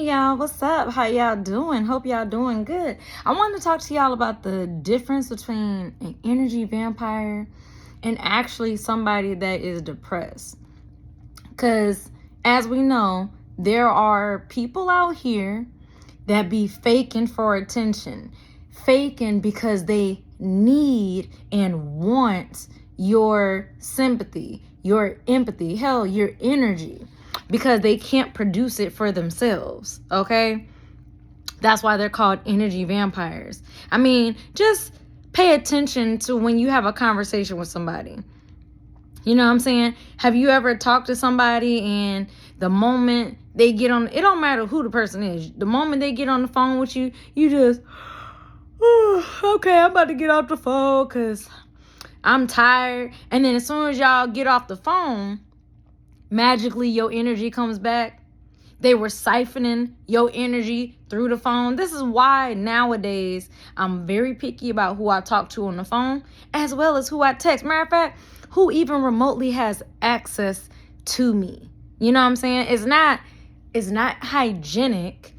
Y'all, what's up? How y'all doing? Hope y'all doing good. I wanted to talk to y'all about the difference between an energy vampire and actually somebody that is depressed. Because as we know, there are people out here that be faking for attention, faking because they need and want your sympathy, your empathy, hell, your energy, because they can't produce it for themselves, okay? That's why they're called energy vampires. I mean, just pay attention to when you have a conversation with somebody. You know what I'm saying? Have you ever talked to somebody and the moment they get on, it don't matter who the person is, the moment they get on the phone with you, you just, okay, I'm about to get off the phone because I'm tired. And then as soon as y'all get off the phone, magically your energy comes back. They were siphoning your energy through the phone. This is why nowadays I'm very picky about who I talk to on the phone, as well as who I text. Matter of fact, who even remotely has access to me. You know what I'm saying? It's not hygienic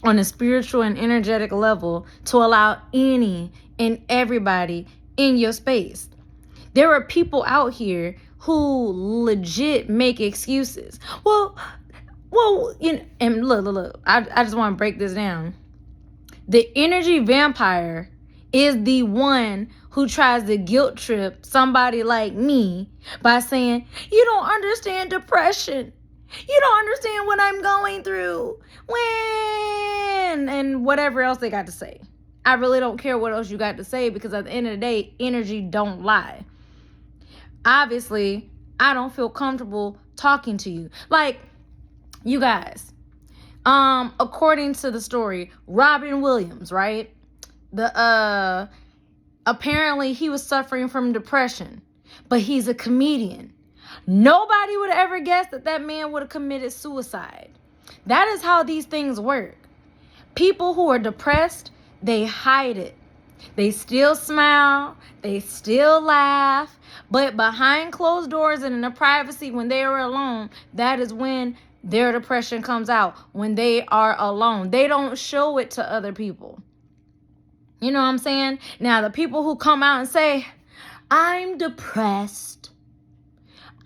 on a spiritual and energetic level to allow any and everybody in your space. There are people out here who legit make excuses. Well, you know, and look. I just want to break this down. The energy vampire is the one who tries to guilt trip somebody like me by saying, you don't understand depression. You don't understand what I'm going through. And whatever else they got to say. I really don't care what else you got to say, because at the end of the day, energy don't lie. Obviously, I don't feel comfortable talking to you. Like, you guys, according to the story, Robin Williams, right? Apparently he was suffering from depression, but he's a comedian. Nobody would ever guess that man would have committed suicide. That is how these things work. People who are depressed, they hide it. They still smile, they still laugh, but behind closed doors and in the privacy when they are alone, that is when their depression comes out, when they are alone. They don't show it to other people. You know what I'm saying? Now, the people who come out and say, I'm depressed,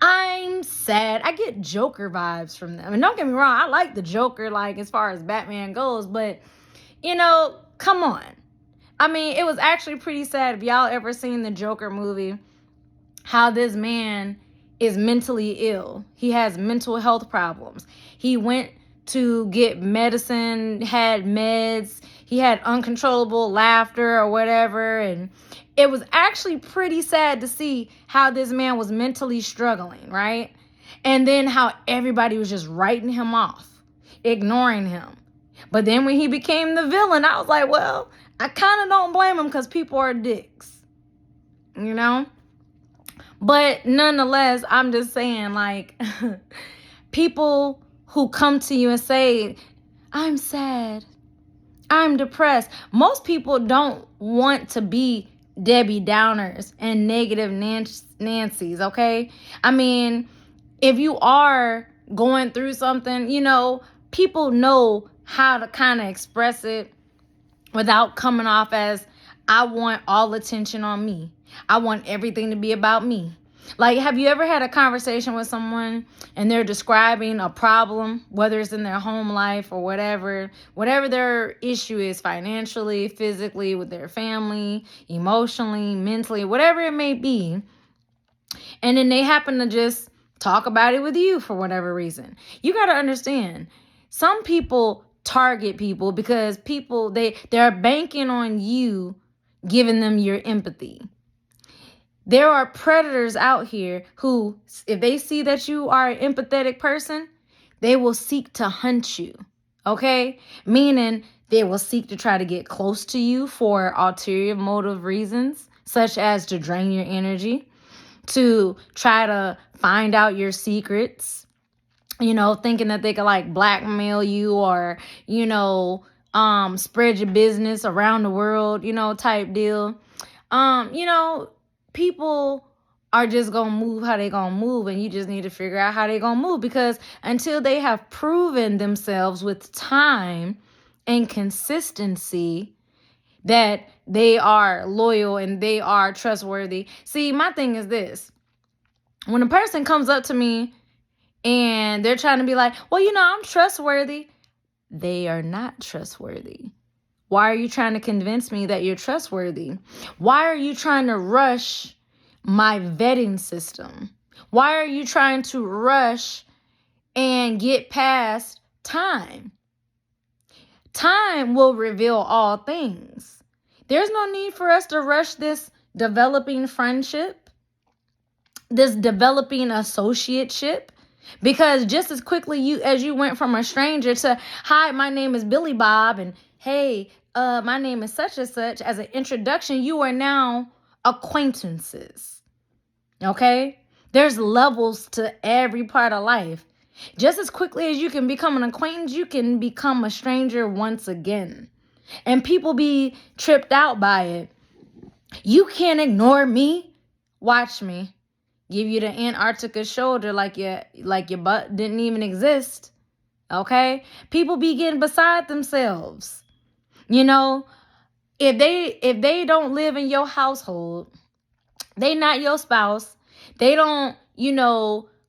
I'm sad, I get Joker vibes from them. And don't get me wrong, I like the Joker, like as far as Batman goes, but you know, come on. I mean, it was actually pretty sad. If y'all ever seen the Joker movie, how this man is mentally ill. He has mental health problems. He went to get medicine, had meds. He had uncontrollable laughter or whatever. And it was actually pretty sad to see how this man was mentally struggling, right? And then how everybody was just writing him off, ignoring him. But then when he became the villain, I was like, well, I kind of don't blame him, because people are dicks, you know? But nonetheless, I'm just saying, like, people who come to you and say, I'm sad, I'm depressed. Most people don't want to be Debbie Downers and negative Nancy's, okay? I mean, if you are going through something, you know, people know how to kind of express it without coming off as, I want all attention on me. I want everything to be about me. Like, have you ever had a conversation with someone and they're describing a problem, whether it's in their home life or whatever their issue is, financially, physically, with their family, emotionally, mentally, whatever it may be, and then they happen to just talk about it with you for whatever reason? You got to understand, some people target people because they're banking on you giving them your empathy. There are predators out here who, if they see that you are an empathetic person, they will seek to hunt you, okay? Meaning they will seek to try to get close to you for ulterior motive reasons, such as to drain your energy, to try to find out your secrets, you know, thinking that they could like blackmail you or, you know, spread your business around the world, you know, type deal. You know, people are just gonna move how they gonna move, and you just need to figure out how they gonna move, because until they have proven themselves with time and consistency that they are loyal and they are trustworthy. See, my thing is this: when a person comes up to me and they're trying to be like, well, I'm trustworthy, they are not trustworthy. Why are you trying to convince me that you're trustworthy? Why are you trying to rush my vetting system? Why are you trying to rush and get past time? Time will reveal all things. There's no need for us to rush this developing friendship, this developing associateship, because just as quickly as you went from a stranger to, hi, my name is Billy Bob, and hey, my name is such and such, as an introduction, you are now acquaintances. Okay? There's levels to every part of life. Just as quickly as you can become an acquaintance, you can become a stranger once again. And people be tripped out by it. You can't ignore me. Watch me give you the Antarctica shoulder like your butt didn't even exist. Okay? People be getting beside themselves. If they don't live in your household, they not your spouse. They don't,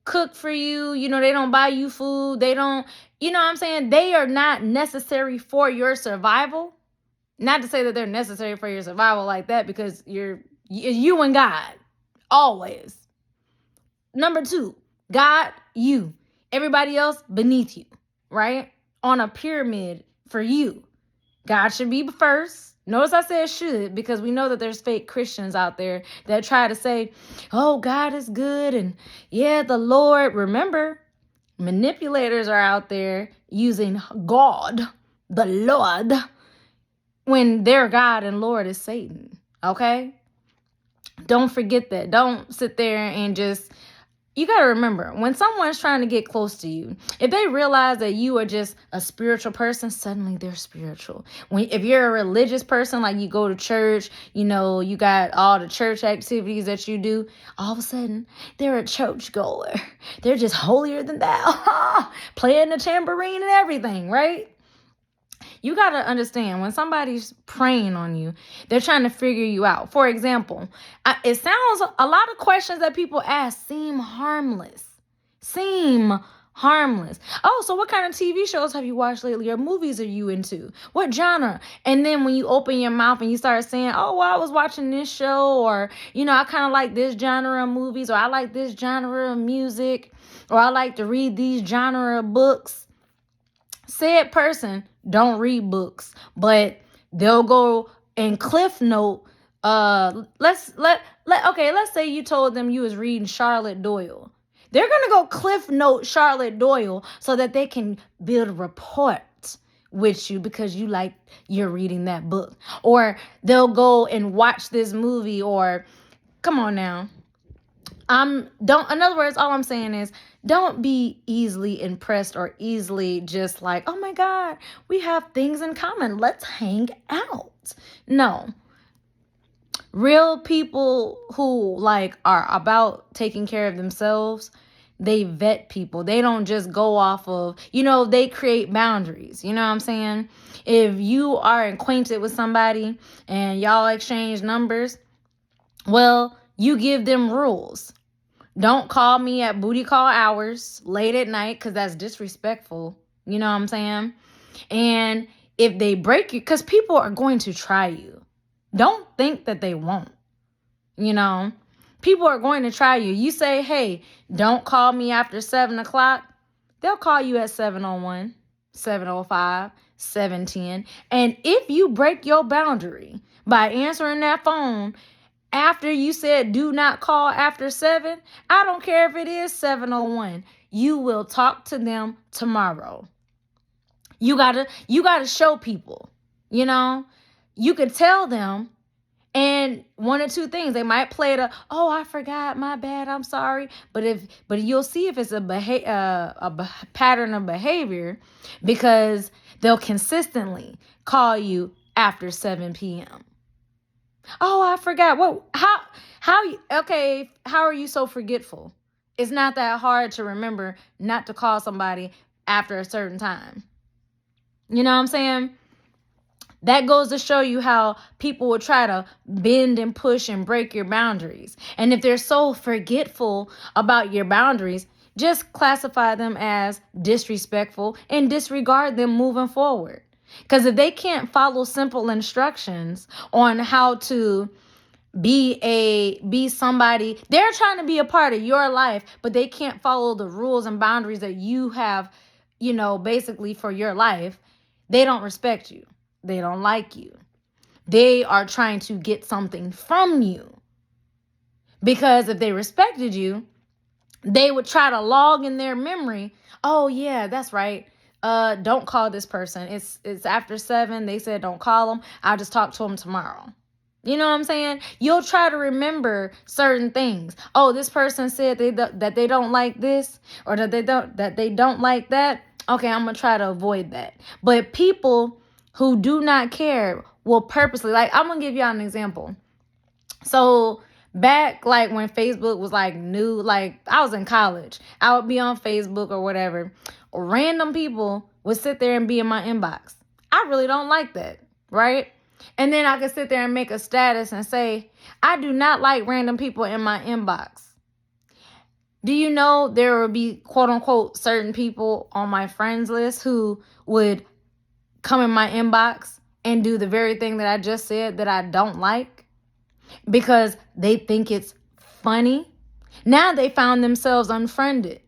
cook for you. They don't buy you food. They don't, what I'm saying? They are not necessary for your survival. Not to say that they're necessary for your survival like that, because you and God, always. Number 2, God, you. Everybody else beneath you, right? On a pyramid for you. God should be first. Notice I said should, because we know that there's fake Christians out there that try to say, oh, God is good, and yeah, the Lord. Remember, manipulators are out there using God, the Lord, when their God and Lord is Satan. Okay? Don't forget that. Don't sit there and just... You got to remember, when someone's trying to get close to you, if they realize that you are just a spiritual person, suddenly they're spiritual. If you're a religious person, like you go to church, you got all the church activities that you do, all of a sudden, they're a church goer. They're just holier than thou, playing the tambourine and everything, right? You got to understand, when somebody's preying on you, they're trying to figure you out. For example, it sounds, a lot of questions that people ask seem harmless. Oh, so what kind of TV shows have you watched lately, or movies are you into? What genre? And then when you open your mouth and you start saying, oh, well, I was watching this show, or, I kind of like this genre of movies, or I like this genre of music, or I like to read these genre of books. Said person don't read books, but they'll go and cliff note. Let's say you told them you was reading Charlotte Doyle. They're gonna go cliff note Charlotte Doyle so that they can build a rapport with you, because you're reading that book. Or they'll go and watch this movie, or come on now. In other words, all I'm saying is, don't be easily impressed or easily just like, oh my God, we have things in common, let's hang out. No. Real people who are about taking care of themselves, they vet people. They don't just go off of, they create boundaries. You know what I'm saying? If you are acquainted with somebody and y'all exchange numbers, well, you give them rules. Don't call me at booty call hours late at night, because that's disrespectful. You know what I'm saying? And if they break you, because people are going to try you. Don't think that they won't. People are going to try you. You say, hey, don't call me after 7 o'clock. They'll call you at 7:01, 7:05, 7:10. And if you break your boundary by answering that phone after you said do not call after 7, I don't care if it is 7:01. You will talk to them tomorrow. You gotta show people, you could tell them, and one or two things, they might play oh, I forgot, my bad, I'm sorry. But you'll see if it's a pattern of behavior, because they'll consistently call you after 7 p.m. Oh, I forgot. What? Okay, how are you so forgetful? It's not that hard to remember not to call somebody after a certain time. You know what I'm saying? That goes to show you how people will try to bend and push and break your boundaries. And if they're so forgetful about your boundaries, just classify them as disrespectful and disregard them moving forward. Because if they can't follow simple instructions on how to be somebody, they're trying to be a part of your life, but they can't follow the rules and boundaries that you have, basically for your life. They don't respect you. They don't like you. They are trying to get something from you. Because if they respected you, they would try to log in their memory. Oh yeah, that's right. Don't call this person. It's after 7. They said don't call them. I'll just talk to them tomorrow. You know what I'm saying? You'll try to remember certain things. Oh, this person said that they don't like this, or that they don't like that. Okay, I'm gonna try to avoid that. But people who do not care will purposely, like, I'm gonna give y'all an example. So back like when Facebook was like new, like I was in college, I would be on Facebook or whatever. Random people would sit there and be in my inbox. I really don't like that, right? And then I could sit there and make a status and say, I do not like random people in my inbox. Do you know there will be quote unquote certain people on my friends list who would come in my inbox and do the very thing that I just said that I don't like because they think it's funny? Now they found themselves unfriended,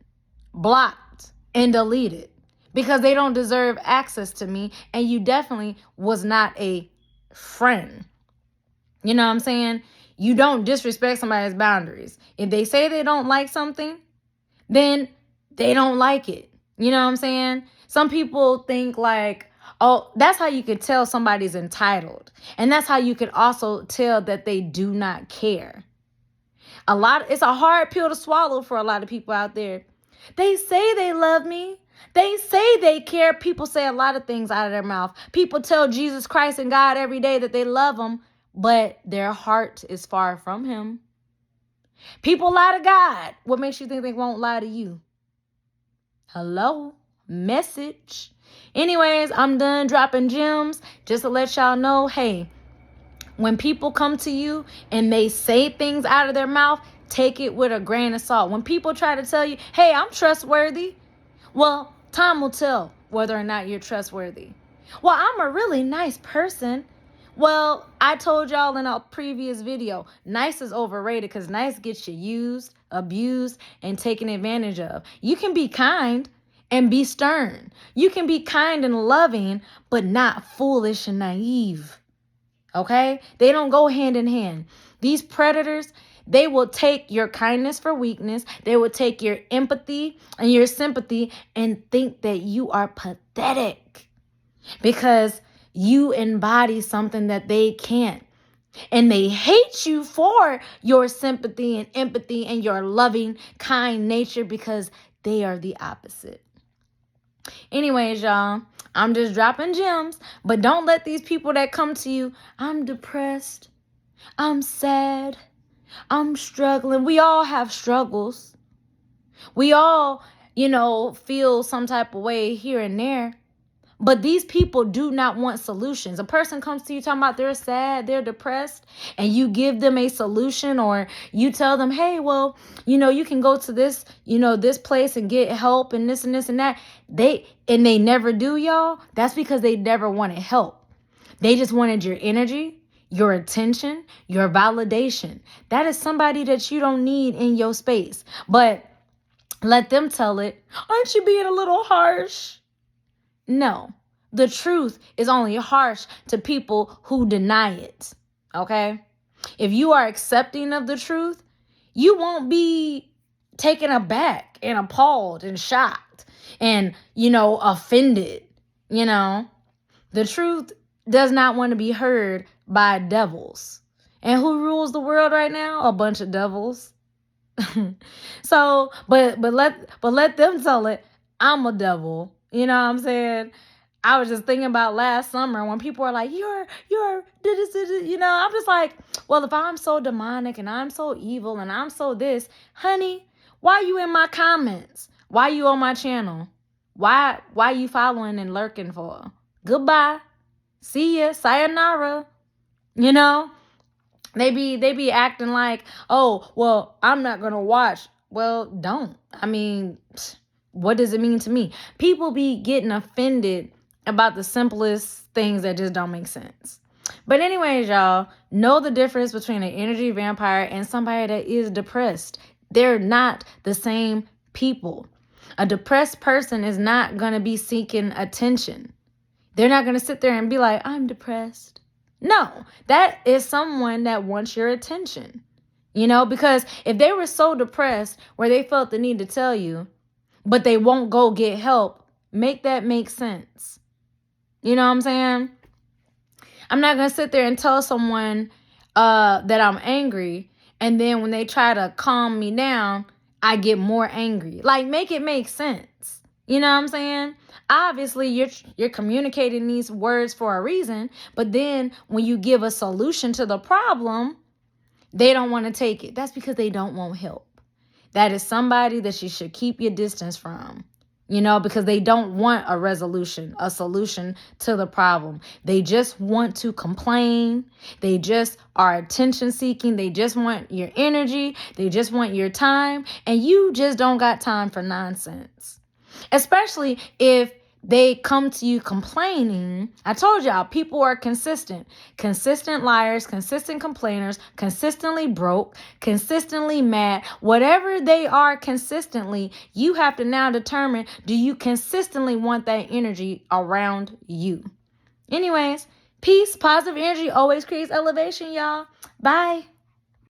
blocked, and deleted because they don't deserve access to me, and you definitely was not a friend. You know what I'm saying? You don't disrespect somebody's boundaries. If they say they don't like something, then they don't like it. You know what I'm saying? Some people think like, oh, that's how you could tell somebody's entitled. And that's how you could also tell that they do not care. It's a hard pill to swallow for a lot of people out there. They say they love me. They say they care. People say a lot of things out of their mouth. People tell Jesus Christ and God every day that they love him, but their heart is far from him. People lie to God. What makes you think they won't lie to you? Hello? Message. Anyways, I'm done dropping gems. Just to let y'all know, hey, when people come to you and they say things out of their mouth, take it with a grain of salt. When people try to tell you, hey, I'm trustworthy, well, time will tell whether or not you're trustworthy. Well, I'm a really nice person. Well, I told y'all in a previous video, nice is overrated because nice gets you used, abused, and taken advantage of. You can be kind and be stern. You can be kind and loving, but not foolish and naive. Okay? They don't go hand in hand. These predators, they will take your kindness for weakness. They will take your empathy and your sympathy and think that you are pathetic because you embody something that they can't. And they hate you for your sympathy and empathy and your loving, kind nature because they are the opposite. Anyways, y'all, I'm just dropping gems, but don't let these people that come to you, I'm depressed, I'm sad, I'm struggling. We all have struggles. We all, feel some type of way here and there. But these people do not want solutions. A person comes to you talking about they're sad, they're depressed, and you give them a solution, or you tell them, hey, well, you can go to this, this place and get help and this and this and that. They never do, y'all. That's because they never wanted help. They just wanted your energy, your attention, your validation. That is somebody that you don't need in your space. But let them tell it. Aren't you being a little harsh? No, the truth is only harsh to people who deny it, okay? If you are accepting of the truth, you won't be taken aback and appalled and shocked and, offended, The truth does not want to be heard by devils. And who rules the world right now? A bunch of devils. So, but let them tell it, I'm a devil. You know what I'm saying? I was just thinking about last summer when people were like, you're, I'm just like, well, if I'm so demonic and I'm so evil and I'm so this, honey, why you in my comments? Why you on my channel? Why you following and lurking for? Goodbye. See ya. Sayonara. They be acting like, oh, well, I'm not going to watch. Well, don't. I mean, what does it mean to me? People be getting offended about the simplest things that just don't make sense. But anyways, y'all, know the difference between an energy vampire and somebody that is depressed. They're not the same people. A depressed person is not going to be seeking attention. They're not going to sit there and be like, I'm depressed. No, that is someone that wants your attention. Because if they were so depressed where they felt the need to tell you, but they won't go get help, make that make sense. You know what I'm saying? I'm not going to sit there and tell someone that I'm angry, and then when they try to calm me down, I get more angry. Like, make it make sense. You know what I'm saying? Obviously, you're communicating these words for a reason, but then when you give a solution to the problem, they don't want to take it. That's because they don't want help. That is somebody that you should keep your distance from, because they don't want a resolution, a solution to the problem. They just want to complain. They just are attention seeking. They just want your energy. They just want your time. And you just don't got time for nonsense. Especially if they come to you complaining. I told y'all, people are consistent. Consistent liars, consistent complainers, consistently broke, consistently mad. Whatever they are consistently, you have to now determine, do you consistently want that energy around you? Anyways, peace, positive energy always creates elevation, y'all. Bye.